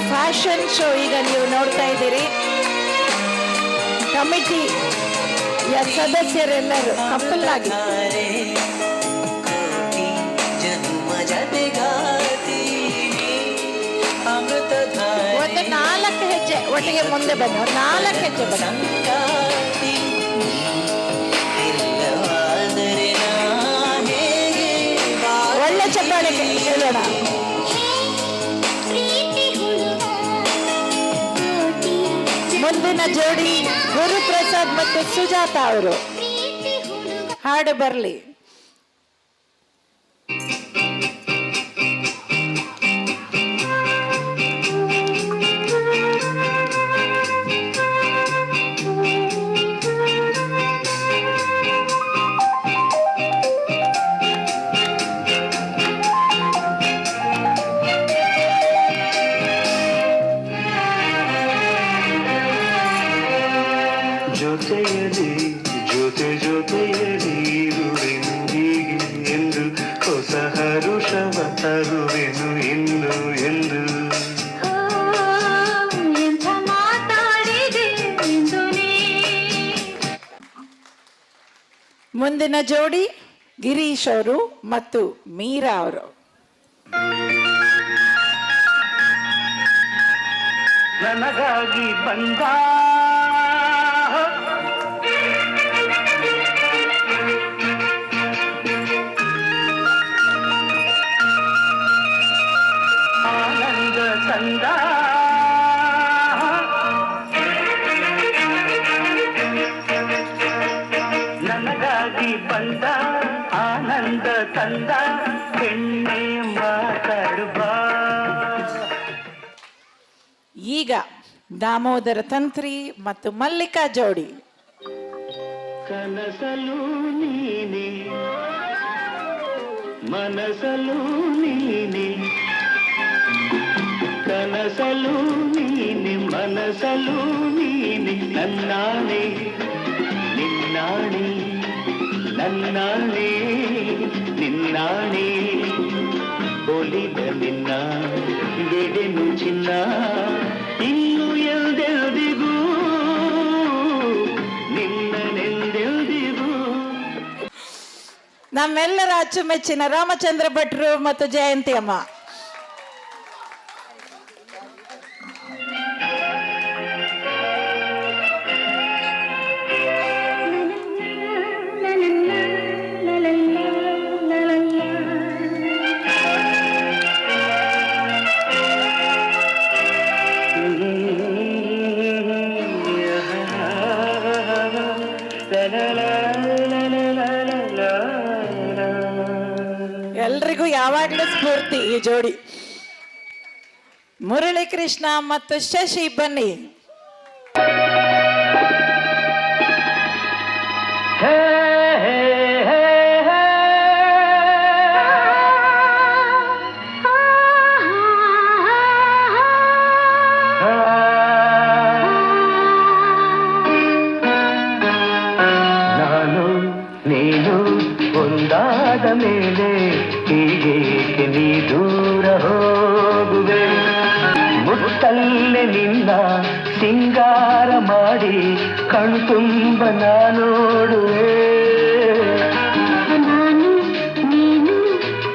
Fashion show ಈಗ ನೀವು ನೋಡ್ತಾ ಇದ್ದೀರಿ. ಕಮಿಟಿ ಸದಸ್ಯರೆಲ್ಲರೂ ಕಪಲ್ ಆಗಿ ಒಂದು 4 ಹೆಜ್ಜೆ ಒಟ್ಟಿಗೆ ಮುಂದೆ ಬನ್ನಿ. 4 ಹೆಜ್ಜೆ ಬನ್ನಿ. ಒಳ್ಳೆ ಚಪ್ಪಾಳೆ ಹೇಳೋಣ. ಮುಂದಿನ ಜೋಡಿ ಗುರುಪ್ರಸಾದ್ ಮತ್ತು ಸುಜಾತ ಅವರು ಹಾಡು ಬರಲಿ. ಜೊತೆಯಲಿ ಜೊತೆ ಜೊತೆಯಲಿ ಇರುವೆನು ಎಂದು ಹೊಸ ಹರುಷವ ತರುವೆನು ಎಂದು ಎಂದು ಮುಂದಿನ ಜೋಡಿ ಗಿರೀಶ್ ಅವರು ಮತ್ತು ಮೀರಾ ಅವರು. ನನಗಾಗಿ ಬಂದ ಆನಂದ ತಂದ ನನಗಾಗಿ ಬಂದ ಆನಂದ ತಂದ ಹೆಣ್ಣೆ ಮಾತಾಡುವ. ಈಗ ದಾಮೋದರ ತಂತ್ರಿ ಮತ್ತು ಮಲ್ಲಿಕಾ ಜೋಡಿ. ಕನಸಲು ನೀನೆ ಮನಸಲು ನೀನೆ ಕನಸಲು ನೀನೆ ಮನಸಲು ನೀನೆ ನನ್ನಾಣೆ ನಿನ್ನಾಣೆ ನನ್ನಾಣೆ ನಿನ್ನಾಣೆ ಒಲಿದ ನಿನ್ನ ಗೆಡೆನು ಚಿನ್ನ ಇನ್ನು ಎಲ್ದೆಲ್ದಿಗೂ ನಿನ್ನನೆಲ್ದೆಲ್ದಿಗೂ. ನಮ್ಮೆಲ್ಲರ ಅಚ್ಚುಮೆಚ್ಚಿನ ರಾಮಚಂದ್ರ ಭಟ್ರು ಮತ್ತು ಜಯಂತಿ ಅಮ್ಮ. ಎಲ್ರಿಗೂ ಯಾವಾಗಲೂ ಸ್ಫೂರ್ತಿ ಈ ಜೋಡಿ. ಮುರಳಿ ಕೃಷ್ಣ ಮತ್ತು ಶಶಿ ಬನ್ನಿ. ನಾನು ನೀನು ಒಂದಾದ ಮೇಲೆ ಹೀಗೇಕೆ ನೀ ದೂರ ಹೋಗುವೆ. ಮುತ್ತಲ್ಲೇ ನಿನ್ನ ಸಿಂಗಾರ ಮಾಡಿ ಕಣ್ತುಂಬ ನೋಡುವೆ. ನಾನು ನೀನು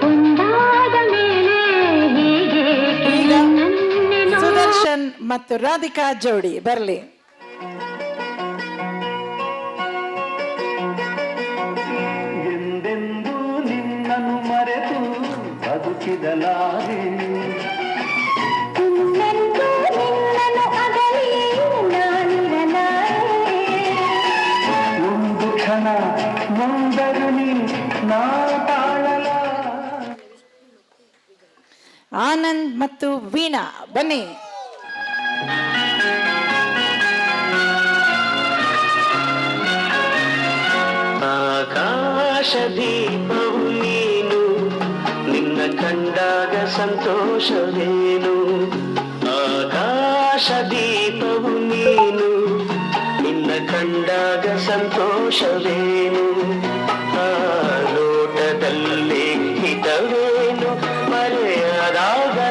ಒಂದಾದ ಮೇಲೆ ಹೀಗೇಕೆ ಸುದರ್ಶನ್ ಮತ್ತು ರಾಧಿಕಾ ಜೋಡಿ ಬರಲಿ. ಎಂದೆಂದೂ ನಿನ್ನನ್ನು ಮರೆತು ಬದುಕಿದಲಾರೆ. ಒಂದು ಕ್ಷಣ ಮುಂದರು ನೀ ನಾ ತಾಳಲ. ಆನಂದ್ ಮತ್ತು ವೀಣಾ ಬನ್ನಿ. ಆಕಾಶ ದೀಪವು ನೀನು ನಿನ್ನ ಕಂಡಾಗ ಸಂತೋಷವೇನು. ಆಕಾಶ ದೀಪವು ನೀನು ನಿನ್ನ ಕಂಡಾಗ ಸಂತೋಷವೇನು. ಆ ಲೋಟದಲ್ಲಿ ಹಿತವೇನು ಮರೆಯದಾಗಲೋದೇನು.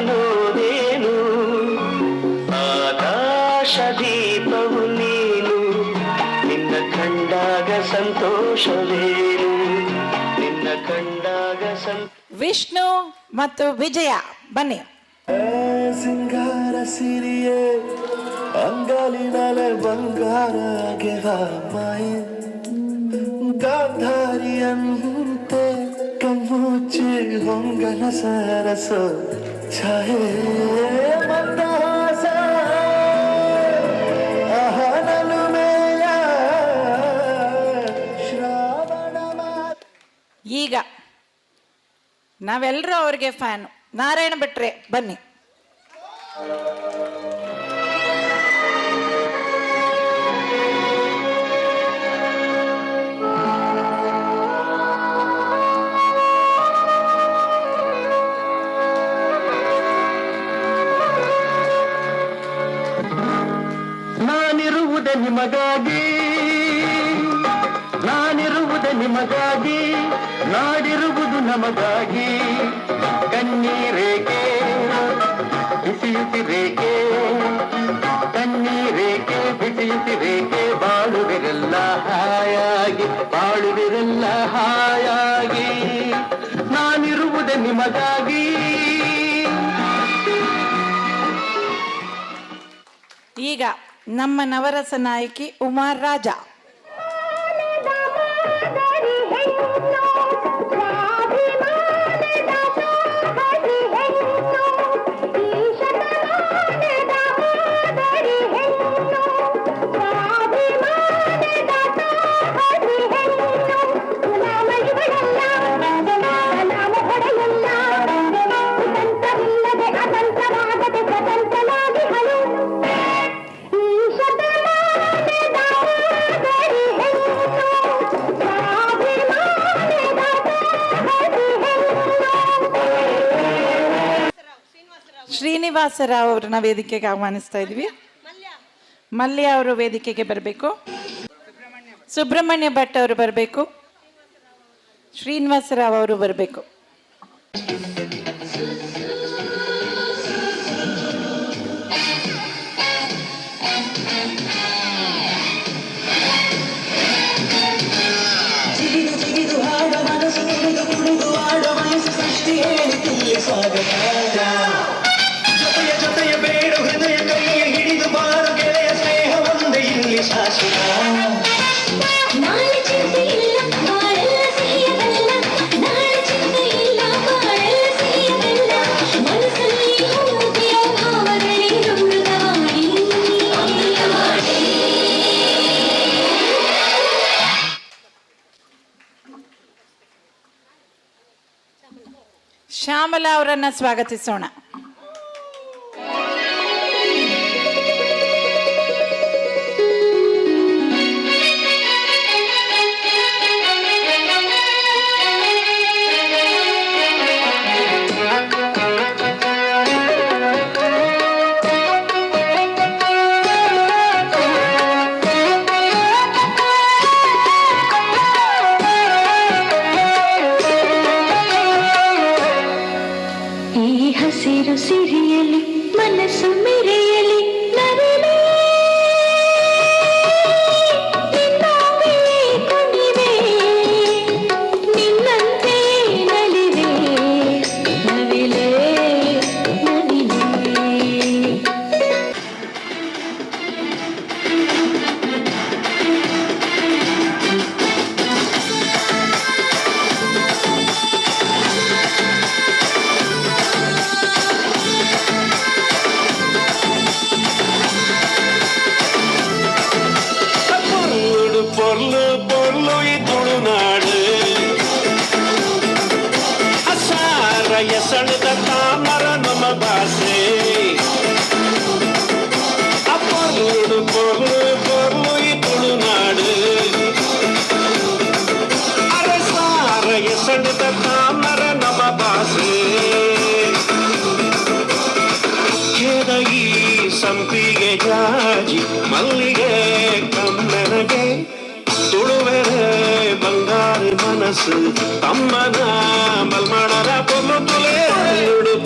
ಸಂತೋಷವೇನು ನಿನ್ನ ಕಂಡಾಗ ವಿಷ್ಣು ಮತ್ತು ವಿಜಯ ಬನ್ನಿ. ಸಿಂಗಾರ ಸಿರಿಯೇ ಅಂಗಾಲಿನಲೆ ಬಂಗಾರಗೆ ಮಾಯೆ ಗಾಂಧಾರಿಯಂತೆ ಕಮ್ಮುಚ್ಚಿ ಹೊಂಗನ ಸರಸ ಛಾಯೆ ಮಂದಹಾಸ ಅಹನಲುಮೆಯ ಶ್ರಾವಣ ಈಗ ನಾವೆಲ್ಲರೂ ಅವ್ರಿಗೆ ಫ್ಯಾನು. ನಾರಾಯಣ ಭಟ್ರೆ ಬನ್ನಿ. ನಾನಿರುವುದೇ ನಿಮಗಾಗಿ, ನಾನಿರುವುದೇ ನಿಮಗಾಗಿ, ನಾಡಿರುವುದು ನಮಗಾಗಿ. ಕಣ್ಣೀರೇಕೆ ಬಿಸಿಯುತ್ತಿರೇಕೆ, ಕಣ್ಣೀರೇಕೆ ಬಿಸಿಯುತ್ತಿರೇಕೆ, ಬಾಳುವಿರೆಲ್ಲ ಹಾಯಾಗಿ, ಬಾಳುವಿರೆಲ್ಲ ಹಾಯಾಗಿ. ನಾನಿರುವುದೇ ನಿಮಗಾಗಿ. ಈಗ ನಮ್ಮ ನವರಸ ನಾಯಕಿ ಉಮಾ ರಾಜ. ಶ್ರೀನಿವಾಸರಾವ್ ಅವ್ರನ್ನ ವೇದಿಕೆಗೆ ಆಹ್ವಾನಿಸ್ತಾ ಇದ್ವಿ. ಮಲ್ಯ ಅವರು ವೇದಿಕೆಗೆ ಬರಬೇಕು. ಸುಬ್ರಹ್ಮಣ್ಯ ಭಟ್ ಅವರು ಬರಬೇಕು. ಶ್ರೀನಿವಾಸರಾವ್ ಅವರು ಬರಬೇಕು. ಜೊತೆಯ ಜೊತೆಯ ಬೇಡು ಹೃದಯ ಕೈಯ ಹಿಡಿದು ಬಾರು ಗೆಳೆಯ ಸ್ನೇಹ ಒಂದೇ ಇಲ್ಲಿ ಶಾಶ್ವತ. ಶ್ಯಾಮಲಾ ಅವರನ್ನ ಸ್ವಾಗತಿಸೋಣ. ಹಸಿರು ಸಿರಿಯಲಿ ಮನಸ್ಸು ಮೆರೆಯಲಿ ನರಳಿ ನಿನ್ನವೇ ಕುಣಿವೆ ನಿನ್ನಂತೆ ನಲಿವೆ ನವಿಲೆ ನವಿಲೆ. பொருளு பொருளு துளுநாடு அசாரைய சழுத தாமர நம பாசே. அப்பொருளு பொருளு பொருளு துளுநாடு அரசாரைய சழுத தாமர நம பாசே. ಕೇದಗಿ ಸಂಪಿಗೆ ಜಾಜಿ ಮಲ್ಲಿಗೆ ಕಮ್ಮನಗೆ ತುಳುವೆರೆ ಬಂಗಾರ ಮನಸ್ಸು ತಮ್ಮನ ಮಲ್ಮಣರ ಪೊರ್ಲು ತುಲೆ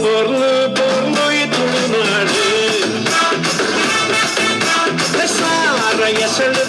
ಪೊರ್ಲು ಪೊರ್ಲು ತುಳುನಾಡು ಸಾರ ಎಸಳು